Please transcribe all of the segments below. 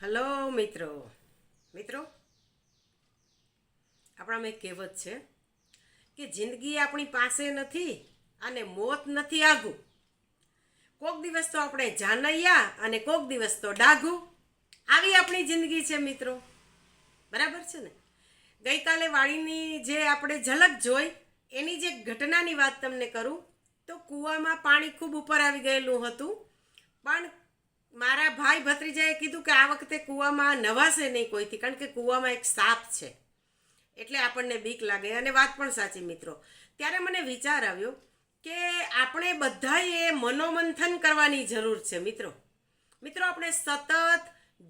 Hello મિત્રો આપણામાં એક કહેવત છે કે જિંદગી આપણી પાસે નથી અને મોત નથી આઘું. કોક દિવસ તો આપણે જાનૈયા અને કોક દિવસ તો ડાઘું. આવી આપણી જિંદગી છે મિત્રો, બરાબર છે ને. ગઈકાલે વાળીની જે આપણે ઝલક જોઈ એની જે ઘટનાની વાત તમને કરું તો કૂવામાં પાણી ખૂબ ઉપર આવી ગયેલું હતું, પણ મારા ભાઈ ભત્રીજાએ કીધું કે આ વખતે કૂવામાં નવાશે નહીં કોઈથી, કારણ કે કૂવામાં એક સાપ છે એટલે આપણને બીક લાગે. અને વાત પણ સાચી મિત્રો. ત્યારે મને વિચાર આવ્યો કે આપણે બધાએ મનોમંથન કરવાની જરૂર છે મિત્રો. આપણે સતત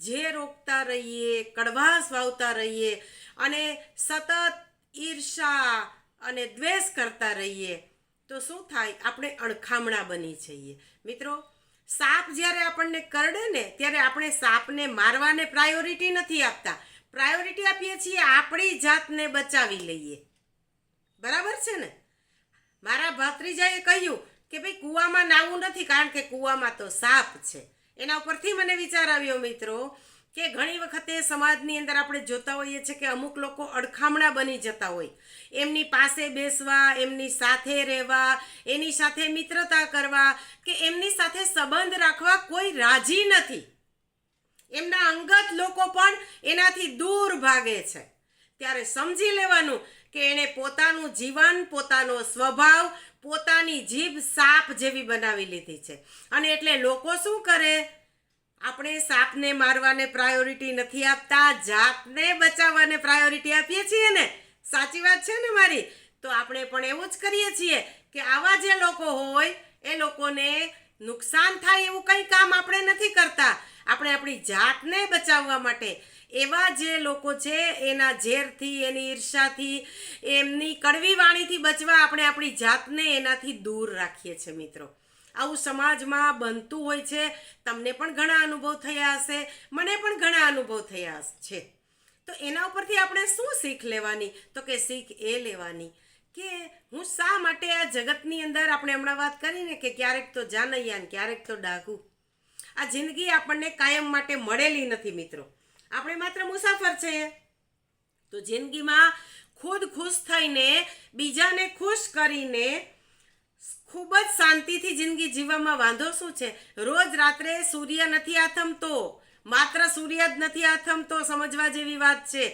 જે રોકતા રહીએ, કડવાશ વાવતા રહીએ અને સતત ઈર્ષા અને દ્વેષ કરતા રહીએ તો શું થાય, આપણે અણખામણા બની જઈએ મિત્રો. સાપ જ્યારે આપણને કરડે ને ત્યારે આપણે સાપને મારવાને પ્રાયોરિટી નથી આપતા, પ્રાયોરિટી આપીએ છીએ આપણી જાતને બચાવી લઈએ. બરાબર છે ને. મારા ભત્રીજાએ કહ્યું કે ભાઈ કૂવામાં નાવું નથી કારણ કે કૂવામાં તો સાપ છે. એના ઉપરથી મને વિચાર આવ્યો મિત્રો કે ઘણી વખતે સમાજની અંદર આપણે જોતા હોઈએ છીએ કે અમુક લોકો અડખામણા બની જતા હોય. એમની પાસે બેસવા, એમની સાથે રહેવા, એની સાથે મિત્રતા કરવા કે એમની સાથે સંબંધ રાખવા કોઈ રાજી નથી. એમના અંગત લોકો પણ એનાથી દૂર ભાગે છે. ત્યારે સમજી લેવાનું કે એણે પોતાનું જીવન, પોતાનો સ્વભાવ, પોતાની જીભ સાપ જેવી બનાવી લીધી છે. અને એટલે લોકો શું કરે, આપણે સાપને મારવાને પ્રાયોરિટી નથી આપતા, જાતને બચાવવાને પ્રાયોરિટી આપીએ છીએ ને. સાચી વાત છે ને મારી? તો આપણે પણ એવું જ કરીએ છીએ કે આવા જે લોકો હોય એ લોકોને નુકસાન થાય એવું કંઈ કામ આપણે નથી કરતા. આપણે આપણી જાતને બચાવવા માટે એવા જે લોકો છે એના ઝેરથી, એની ઈર્ષાથી, એમની કડવી વાણીથી બચવા આપણે આપણી જાતને એનાથી દૂર રાખીએ છીએ મિત્રો. આવું સમાજમાં બનતું હોય છે. તમને પણ ઘણા અનુભવ થયા હશે, મને પણ ઘણા અનુભવ થયા છે. તો એના ઉપરથી આપણે શું શીખ લેવાની? તો કે શીખ એ લેવાની કે હું શા માટે આ જગતની અંદર, આપણે હમણાં વાત કરીને કે ક્યારેક તો જાનૈયા ને ક્યારેક તો ડાઘું. આ જિંદગી આપણને કાયમ માટે મળેલી નથી મિત્રો. આપણે માત્ર મુસાફર છીએ. તો જિંદગીમાં ખુદ ખુશ થઈને, બીજાને ખુશ કરીને, ખૂબ જ શાંતિથી જિંદગી જીવવામાં વાંધો શું છે? રોજ રાત્રે સૂર્ય નથી આથમતો, માત્ર સૂર્ય જ નથી આથમતો, સમજવા જેવી વાત છે.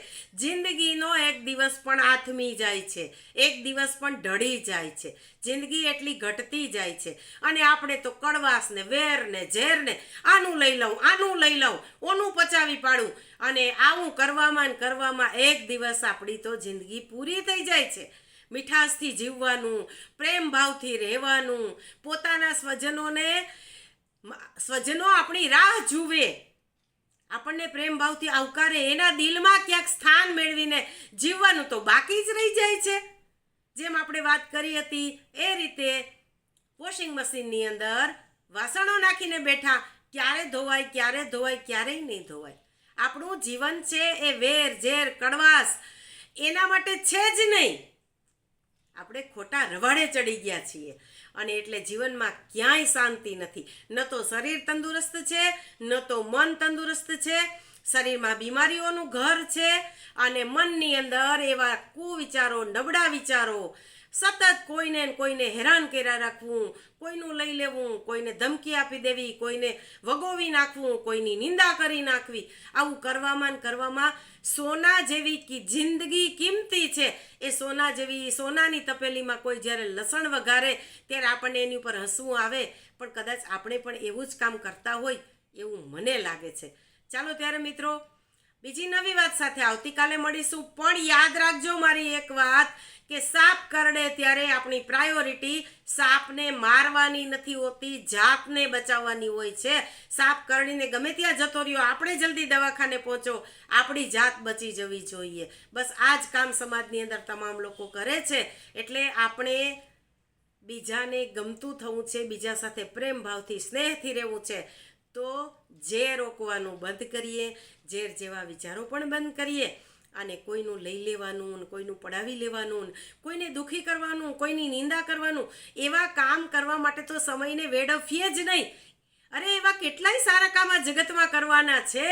જિંદગીનો એક દિવસ પણ આથમી જાય છે, એક દિવસ પણ ઢળી જાય છે. જિંદગી એટલી ઘટતી જાય છે અને આપણે તો કડવાશ ને વેર ને ઝેર ને આનું લઈ લઉં, આનું લઈ લઉં, ઓનું પચાવી પાડું અને આવું કરવામાં એક દિવસ આપણી તો જિંદગી પૂરી થઈ જાય છે. મીઠાશથી જીવવાનું, પ્રેમ ભાવથી રહેવાનું, પોતાના સ્વજનો આપણી રાહ જુએ, આપણને પ્રેમ ભાવથી આવકારે, એના દિલમાં ક્યાંક સ્થાન મેળવીને જીવવાનું તો બાકી જ રહી જાય છે. જેમ આપણે વાત કરી હતી એ રીતે વોશિંગ મશીનની અંદર વાસણો નાખીને બેઠા, ક્યારે ધોવાય, ક્યારે ધોવાય, ક્યારેય નહીં ધોવાય. આપણું જીવન છે એ વેર ઝેર કડવાશ એના માટે છે જ નહીં. આપણે ખોટા રવાડે ચડી ગયા છીએ અને એટલે જીવનમાં ક્યાંય શાંતિ નથી. ન તો શરીર તંદુરસ્ત છે, ન તો મન તંદુરસ્ત છે. શરીરમાં બીમારીઓનું ઘર છે અને મનની અંદર એવા કુવિચારો, નબળા વિચારો, સતત કોઈને હેરાન કર્યા રાખવું, કોઈનું લઈ લેવું, કોઈને ધમકી આપી દેવી, કોઈને વગોવી નાખવું, કોઈની નિંદા કરી નાખવી. આવું કરવામાં સોના જેવી જિંદગી કિંમતી છે. એ સોનાની તપેલીમાં કોઈ જ્યારે લસણ વઘારે ત્યારે આપણને એની ઉપર હસવું આવે, પણ કદાચ આપણે પણ એવું જ કામ કરતા હોય એવું મને લાગે છે. ચાલો ત્યારે મિત્રો, બીજી નવી વાત સાથે આવતીકાલે મળીશું. પણ યાદ રાખજો મારી એક વાત કે સાપ કરડે ત્યારે આપણી પ્રાયોરિટી સાપને મારવાની નથી હોતી, જાતને બચાવવાની હોય છે. સાપ કરડીને ગમે ત્યાં જતો રહ્યો, આપણે જલ્દી દવાખાને પહોંચો, આપણી જાત બચી જવી જોઈએ. બસ આ જ કામ સમાજની અંદર તમામ લોકો કરે છે. એટલે આપણે બીજાને ગમતું થવું છે, બીજા સાથે પ્રેમ ભાવથી, સ્નેહથી રહેવું છે. તો ઝેર રોકવાનું બંધ કરીએ, ઝેર જેવા વિચારો પણ બંધ કરીએ અને કોઈનું લઈ લેવાનું, કોઈનું પડાવી લેવાનું, કોઈને દુઃખી કરવાનું, કોઈની નિંદા કરવાનું, એવા કામ કરવા માટે તો સમયને વેડફીએ જ નહીં. અરે એવા કેટલાય સારા કામ આ જગતમાં કરવાના છે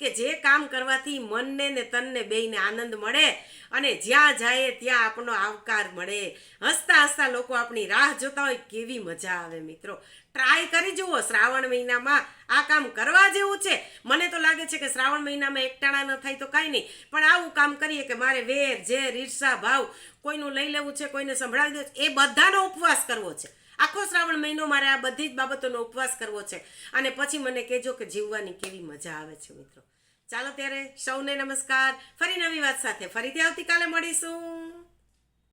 કે જે કામ કરવાથી મનને ને તનને બેયને આનંદ મળે અને જ્યાં જાય ત્યાં આપણો આવકાર મળે. હસતા હસતા લોકો આપણી રાહ જોતા હોય, કેવી મજા આવે મિત્રો. ટ્રાય કરી જુઓ, શ્રાવણ મહિનામાં આ કામ કરવા જેવું છે. મને તો લાગે છે કે શ્રાવણ મહિનામાં એકટાણા ન થાય તો કાંઈ નહીં, પણ આવું કામ કરીએ કે મારે વેર ઝેર ઈર્ષા ભાવ કોઈનું લઈ લેવું છે, કોઈને સંભળાવી દેવું છે, એ બધાનો ઉપવાસ કરવો છે. આખો શ્રાવણ મહિનો મારે આ બધી જ બાબતોનો ઉપવાસ કરવો છે અને પછી મને કહેજો કે જીવવાની કેવી મજા આવે છે મિત્રો. ચાલો ત્યારે સૌને નમસ્કાર. ફરી નવી વાત સાથે ફરીથી આવતીકાલે મળીશું.